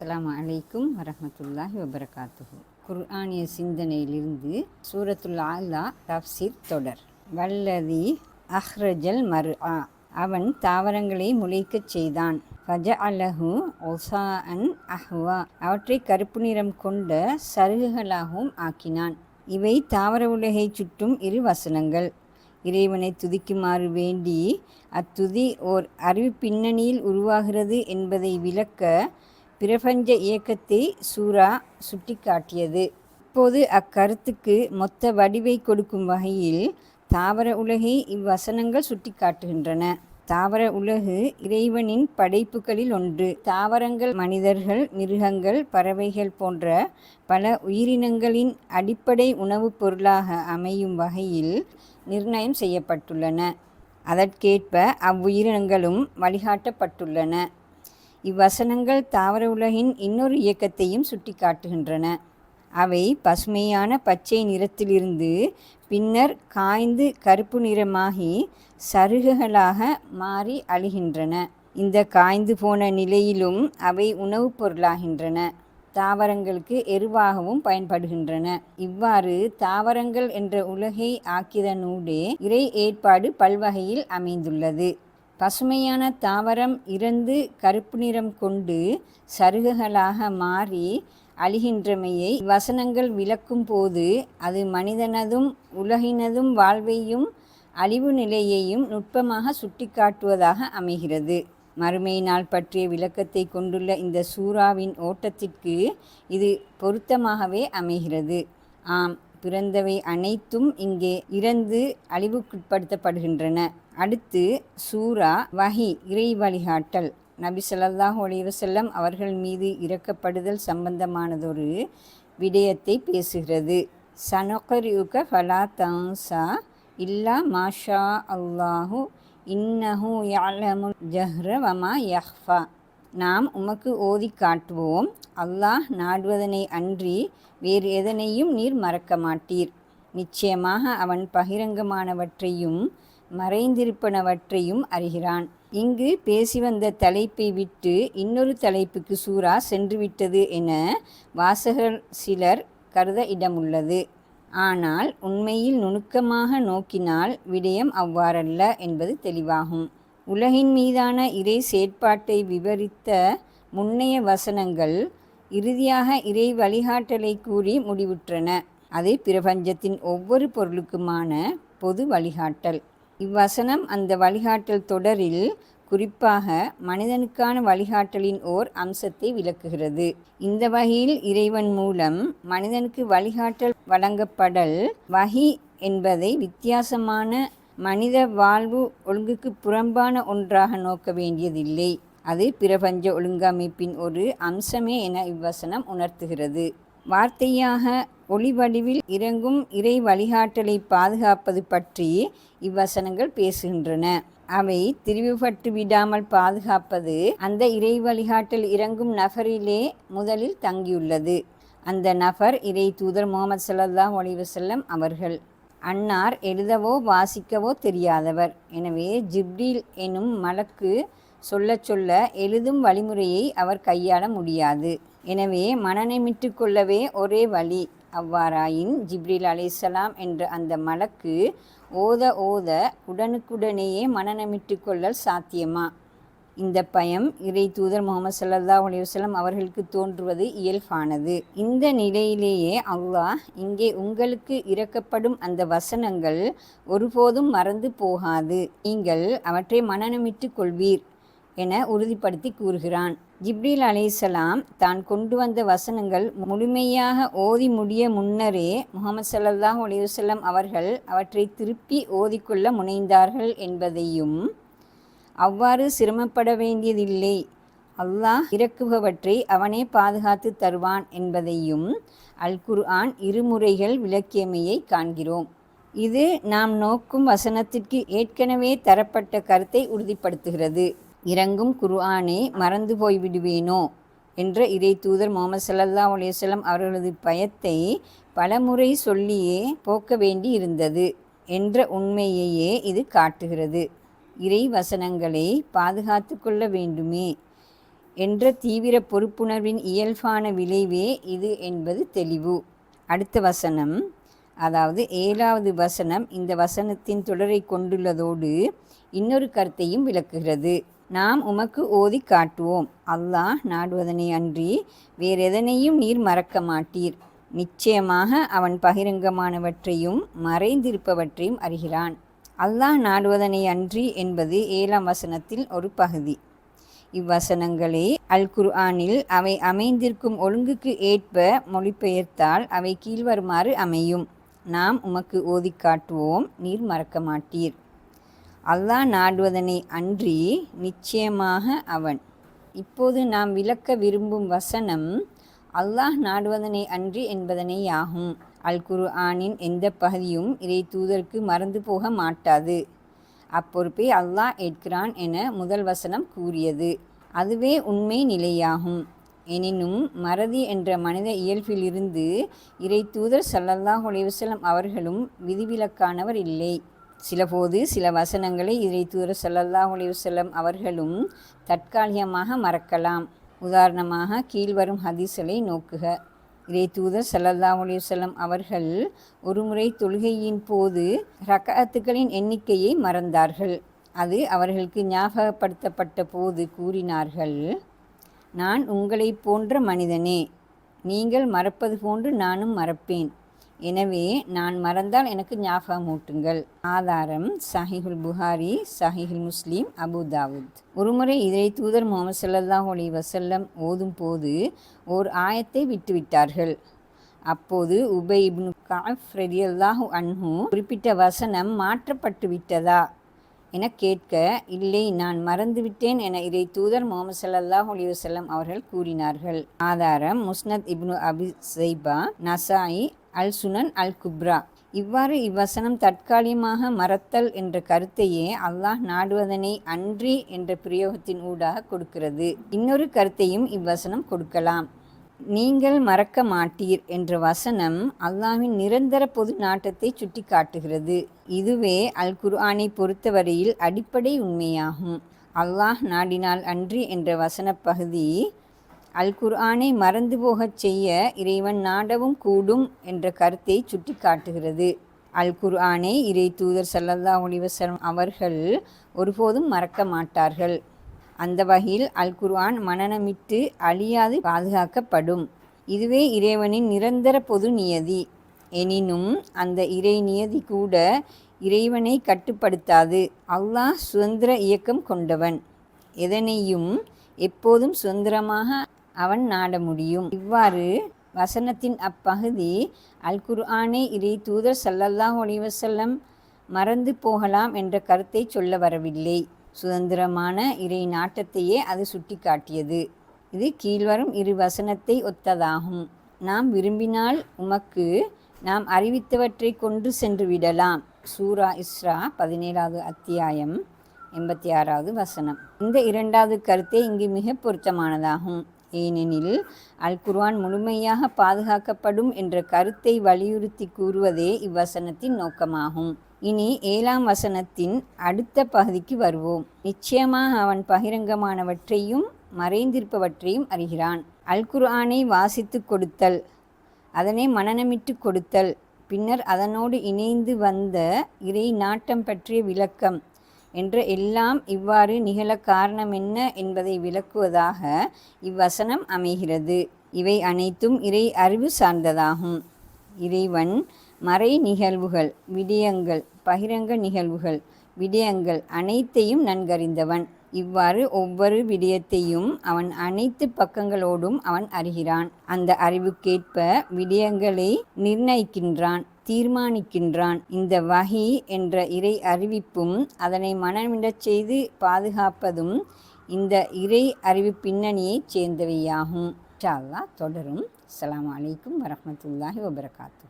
அஸ்ஸலாமு அலைக்கும் வரஹ்மத்துல்லாஹி வபரகாத்துஹு. குர்ஆனிய சிந்தனையிலிருந்து சூரத்துல் ஆலா தஃப்சீர் தொடர். வல்லதி அஹ்ரஜல் மர்ஆ, அவன் தாவரங்களை முளைக்கச் செய்தான். ஃபஜஅலஹு உஸாஅன் அஹ்வா, அவற்றை கருப்பு நிறம் கொண்ட சருகுகளாகவும் ஆக்கினான். இவை தாவர உலகைச் சுட்டும் இரு வசனங்கள். இறைவனை துதிக்குமாறு வேண்டி அத்துதி ஓர் அறிவு பின்னணியில் உருவாகிறது என்பதை விளக்க பிரபஞ்ச இயக்கத்தை சூரா சுட்டிக்காட்டியது. இப்போது அக்கருத்துக்கு மொத்த வடிவை கொடுக்கும் வகையில் தாவர உலகை இவ்வசனங்கள் சுட்டிக்காட்டுகின்றன. தாவர உலகு இறைவனின் படைப்புகளில் ஒன்று. தாவரங்கள் மனிதர்கள், மிருகங்கள், பறவைகள் போன்ற பல உயிரினங்களின் அடிப்படை உணவுப் பொருளாக அமையும் வகையில் நிர்ணயம் செய்யப்பட்டுள்ளன. அதற்கேற்ப அவ்வுயிரினங்களும் வழிகாட்டப்பட்டுள்ளன. இவ்வசனங்கள் தாவர உலகின் இன்னொரு இயக்கத்தையும் சுட்டிக்காட்டுகின்றன. அவை பசுமையான பச்சை நிறத்திலிருந்து பின்னர் காய்ந்து கருப்பு நிறமாகி சருகுகளாக மாறி அழிகின்றன. இந்த காய்ந்து போன நிலையிலும் அவை உணவுப் பொருளாகின்றன. தாவரங்களுக்கு எருவாகவும் பயன்படுகின்றன. இவ்வாறு தாவரங்கள் என்ற உலகை ஆக்கியதனூடே இறை ஏற்பாடு பல்வகையில் அமைந்துள்ளது. பசுமையான தாவரம் இறந்து கருப்பு நிறம் கொண்டு சருகுகளாக மாறி அழிகின்றமையை வசனங்கள் விளக்கும் போது அது மனிதனதும் உலகினதும் வாழ்வையும் அழிவு நிலையையும் நுட்பமாக சுட்டிக்காட்டுவதாக அமைகிறது. மறுமை நாள் பற்றிய விளக்கத்தை கொண்டுள்ள இந்த சூறாவின் ஓட்டத்திற்கு இது பொருத்தமாகவே அமைகிறது. ஆம், பிறந்தவை அனைத்தும் இங்கே இறந்து அழிவுக்குட்படுத்தப்படுகின்றன. அடுத்து சூரா வஹி, இறை வழிகாட்டல், நபி ஸல்லல்லாஹு அலைஹி வஸல்லம் அவர்கள் மீது இரக்கப்படுதல் சம்பந்தமானதொரு விடயத்தை பேசுகிறது. சனக்ரியுக ஃபலா தன்ஸா இல்லா மாஷா அல்லாஹு இன்னஹு யஅலமுல் ஜஹ்ர வமா யஹ்ஃபா, நாம் உமக்கு ஓதி காட்டுவோம், அல்லாஹ் நாடுவதனை அன்றி வேறு எதனையும் நீர் மறக்க மாட்டீர். நிச்சயமாக அவன் பகிரங்கமானவற்றையும் மறைந்திருப்பனவற்றையும் அறிகிறான். இங்கு பேசி வந்த தலைப்பை விட்டு இன்னொரு தலைப்புக்கு சூரா சென்றுவிட்டது என வாசகர் சிலர் கருத இடமுள்ளது. ஆனால் உண்மையில் நுணுக்கமாக நோக்கினால் விடயம் அவ்வாறல்ல என்பது தெளிவாகும். உலகின் மீதான இறை செயற்பாட்டை விவரித்த முன்னைய வசனங்கள் இறுதியாக இறை வழிகாட்டலை கூறி முடிவுற்றன. அது பிரபஞ்சத்தின் ஒவ்வொரு பொருளுக்குமான பொது வழிகாட்டல். இவ்வசனம் அந்த வழிகாட்டல் தொடரில் குறிப்பாக மனிதனுக்கான வழிகாட்டலின் ஓர் அம்சத்தை விளக்குகிறது. இந்த வகையில் இறைவன் மூலம் மனிதனுக்கு வழிகாட்டல் வழங்கப்படல் வஹி என்பதை வித்தியாசமான மனித வாழ்வு ஒழுங்குக்கு புறம்பான ஒன்றாக நோக்க வேண்டியதில்லை. அது பிரபஞ்ச ஒழுங்கமைப்பின் ஒரு அம்சமே என இவ்வசனம் உணர்த்துகிறது. வார்த்தையாக ஒளி வடிவில் இறங்கும் இறை வழிகாட்டலை பாதுகாப்பது பற்றி இவ்வசனங்கள் பேசுகின்றன. அவை திரிவுபட்டு விடாமல் பாதுகாப்பது அந்த இறை வழிகாட்டல் இறங்கும் நபரிலே முதலில் தங்கியுள்ளது. அந்த நபர் இறை தூதர் முஹம்மது ஸல்லல்லாஹு அலைஹி வஸல்லம் அவர்கள். அன்னார் எழுதவோ வாசிக்கவோ தெரியாதவர். எனவே ஜிப்ரீல் எனும் மலக்கு சொல்ல சொல்ல எழுதும் வழிமுறையை அவர் கையாள முடியாது. எனவே மனநிமிட்டு கொள்ளவே ஒரே வழி. அவ்வாறாயின் ஜிப்ரீல் அலைஹிஸ்ஸலாம் என்ற அந்த மலக்கு ஓத ஓத உடனுக்குடனேயே மனநிமிட்டு கொள்ளல் சாத்தியமா? இந்த பயம் இறை தூதர் முஹம்மது ஸல்லல்லாஹு அலைஹி வஸல்லம் அவர்களுக்கு தோன்றுவது இயல்பானது. இந்த நிலையிலேயே அல்லாஹ் இங்கே உங்களுக்கு இறக்கப்படும் அந்த வசனங்கள் ஒருபோதும் மறந்து போகாது, நீங்கள் அவற்றை மனநிமிட்டு கொள்வீர் என உறுதிப்படுத்தி கூறுகிறான். ஜிப்ரீல் அலைஹிஸ்ஸலாம் தான் கொண்டு வந்த வசனங்கள் முழுமையாக ஓதி முடிய முன்னரே முஹம்மது ஸல்லல்லாஹு அலைஹி வஸல்லம் அவர்கள் அவற்றை திருப்பி ஓதிக்கொள்ள முனைந்தார்கள் என்பதையும், அவ்வாறு சிரமப்பட வேண்டியதில்லை, அல்லாஹ் இறக்குபவற்றை அவனே பாதுகாத்து தருவான் என்பதையும் அல் குர்ஆன் இருமுறைகள் விளக்கியமையை காண்கிறோம். இது நாம் நோக்கும் வசனத்திற்கு ஏற்கனவே தரப்பட்ட கருத்தை உறுதிப்படுத்துகிறது. இறங்கும் குர்ஆனை மறந்து போய்விடுவேனோ என்ற இறை தூதர் முஹம்மது ஸல்லல்லாஹு அலைஹி வஸல்லம் அவர்களது பயத்தை பலமுறை சொல்லியே போக்க வேண்டி இருந்தது என்ற உண்மையையே இது காட்டுகிறது. இறை வசனங்களை பாதுகாத்து கொள்ள வேண்டுமே என்ற தீவிர பொறுப்புணர்வின் இயல்பான விளைவே இது என்பது தெளிவு. அடுத்த வசனம், அதாவது 7வது வசனம் இந்த வசனத்தின் தொடரை கொண்டுள்ளதோடு இன்னொரு கருத்தையும் விளக்குகிறது. நாம் உமக்கு ஓதி காட்டுவோம், அல்லாஹ் நாடுவதனை அன்றி வேறெதனையும் நீர் மறக்க மாட்டீர். நிச்சயமாக அவன் பகிரங்கமானவற்றையும் மறைந்திருப்பவற்றையும் அறிகிறான். அல்லாஹ் நாடுவதனை அன்றி என்பது 7ஆம் வசனத்தில் ஒரு பகுதி. இவ்வசனங்களை அல் குர்ஆனில் அவை அமைந்திருக்கும் ஒழுங்குக்கு ஏற்ப மொழிபெயர்த்தால் அவை கீழ்வருமாறு அமையும். நாம் உமக்கு ஓதி காட்டுவோம், நீர் மறக்க மாட்டீர். அல்லாஹ் நாடுவதனை அன்றி நிச்சயமாக அவன். இப்போது நாம் விளக்க விரும்பும் வசனம் அல்லாஹ் நாடுவதனை அன்றி என்பதனேயாகும். அல் குர்ஆனின் எந்த பகுதியும் இறை தூதருக்கு மறந்து போக மாட்டாது. அப்பொறுப்பை அல்லாஹ் ஏற்கிறான் என முதல் வசனம் கூறியது. அதுவே உண்மை நிலையாகும். எனினும் மறதி என்ற மனித இயல்பிலிருந்து இறை தூதர் ஸல்லல்லாஹு அலைஹி வஸல்லம் அவர்களும் விதிவிலக்கானவர் இல்லை. சிலபோது சில வசனங்களை இறை தூதர் ஸல்லல்லாஹு அலைஹி வஸல்லம் அவர்களும் தற்காலிகமாக மறக்கலாம். உதாரணமாக கீழ்வரும் ஹதீஸ்களை நோக்குக. இறை தூதர் ஸல்லல்லாஹு அலைஹி வஸல்லம் அவர்கள் ஒருமுறை தொழுகையின் போது ரக்அத்துகளின் எண்ணிக்கையை மறந்தார்கள். அது அவர்களுக்கு ஞாபகப்படுத்தப்பட்ட போது கூறினார்கள், நான் உங்களைப் போன்ற மனிதனே, நீங்கள் மறப்பது போன்று நானும் மறப்பேன். எனவே நான் மறந்தால் எனக்கு ஞாபகமூட்டுங்கள். ஆதாரம் சஹீஹுல் புகாரி, சஹீஹுல் முஸ்லிம், அபு தாவூத். ஒருமுறை இறை தூதர் முஹம்மது ஸல்லல்லாஹு அலைஹி வஸல்லம் ஓதும் போது ஓர் ஆயத்தை விட்டுவிட்டார்கள். அப்போது உபை இப்னு கஅப் ரலியல்லாஹு அன்ஹு குறிப்பிட்ட வசனம் மாற்றப்பட்டு விட்டதா என கேட்க, இல்லை, நான் மறந்துவிட்டேன் என இறை தூதர் முஹம்மது ஸல்லல்லாஹு அலைஹி வஸல்லம் அவர்கள் கூறினார்கள். ஆதாரம் முஸ்னத் இப்னு அபி ஸைபா, நசாயி, அல் சுனன் அல் குப்ரா. இவ்வாறு இவ்வசனம் தற்காலிகமாக மறத்தல் என்ற கருத்தையே அல்லாஹ் நாடுவதனை அன்றி என்ற பிரயோகத்தின் ஊடாக கொடுக்கிறது. இன்னொரு கருத்தையும் இவ்வசனம் கொடுக்கலாம். நீங்கள் மறக்க மாட்டீர் என்ற வசனம் அல்லாஹ்வின் நிரந்தர பொது நாட்டத்தை சுட்டி காட்டுகிறது. இதுவே அல் குர்ஆனை பொறுத்தவரையில் அடிப்படை உண்மையாகும். அல்லாஹ் நாடினால் அன்றி என்ற வசனப் பகுதி அல் குர்ஆனை மறந்து போகச் செய்ய இறைவன் நாடவும் கூடும் என்ற கருத்தை சுட்டி காட்டுகிறது. அல் குர்ஆனை இறை தூதர் ஸல்லல்லாஹு அலைஹி வஸல்லம் அவர்கள் ஒருபோதும் மறக்க மாட்டார்கள். அந்த வகையில் அல் குர்ஆன் மனனமிட்டு அழியாது பாதுகாக்கப்படும். இதுவே இறைவனின் நிரந்தர பொது நியதி. எனினும் அந்த இறை நியதி கூட இறைவனை கட்டுப்படுத்தாது. அல்லாஹ் சுதந்திர இயக்கம் கொண்டவன். எதனையும் எப்போதும் சுதந்திரமாக அவன் நாட முடியும். இவ்வாறு வசனத்தின் அப்பகுதி அல் குர்ஆனை இறை தூதர் ஸல்லல்லாஹு அலைஹி வஸல்லம் மறந்து போகலாம் என்ற கருத்தை சொல்ல வரவில்லை. சுதந்திரமான இறை நாட்டத்தையே அது சுட்டி காட்டியது. இது கீழ்வரும் இரு வசனத்தை ஒத்ததாகும். நாம் விரும்பினால் உமக்கு நாம் அறிவித்தவற்றை கொண்டு சென்று விடலாம். சூரா இஸ்ரா 17வது அத்தியாயம் 86வது வசனம். இந்த இரண்டாவது கருத்தே இங்கு மிக பொருத்தமானதாகும். ஏனெனில் அல் குர்ஆன் முழுமையாக பாதுகாக்கப்படும் என்ற கருத்தை வலியுறுத்தி கூறுவதே இவ்வசனத்தின் நோக்கமாகும். இனி 7ஆம் வசனத்தின் அடுத்த பகுதிக்கு வருவோம். நிச்சயமாக அவன் பகிரங்கமானவற்றையும் மறைந்திருப்பவற்றையும் அறிகிறான். அல் குர்ஆனை வாசித்து கொடுத்தல், அதனை மனனமிட்டு கொடுத்தல், பின்னர் அதனோடு இணைந்து வந்த இறை நாட்டம் பற்றிய விளக்கம் என்ற எல்லாம் இவ்வாறு நிகழ காரணம் என்ன என்பதை விளக்குவதாக இவ்வசனம் அமைகிறது. இவை அனைத்தும் இறை அறிவு சார்ந்ததாகும். இறைவன் மறை நிகழ்வுகள், விடயங்கள், பகிரங்க நிகழ்வுகள், விடயங்கள் அனைத்தையும் நன்கறிந்தவன். இவ்வாறு ஒவ்வொரு விடயத்தையும் அவன் அனைத்து பக்கங்களோடும் அவன் அறிகிறான். அந்த அறிவுக்கேற்ப விடயங்களை நிர்ணயிக்கின்றான், தீர்மானிக்கின்றான். இந்த வஹி என்ற இறை அறிவிப்பும் அதனை மனமிடச் செய்து பாதுகாப்பதும் இந்த இறை அறிவு பின்னணியைச் சேர்ந்தவையாகும். இன்ஷா அல்லாஹ் தொடரும். அஸ்ஸலாமு அலைக்கும் வரஹ்மத்துல்லாஹி வபரகாத்துஹு.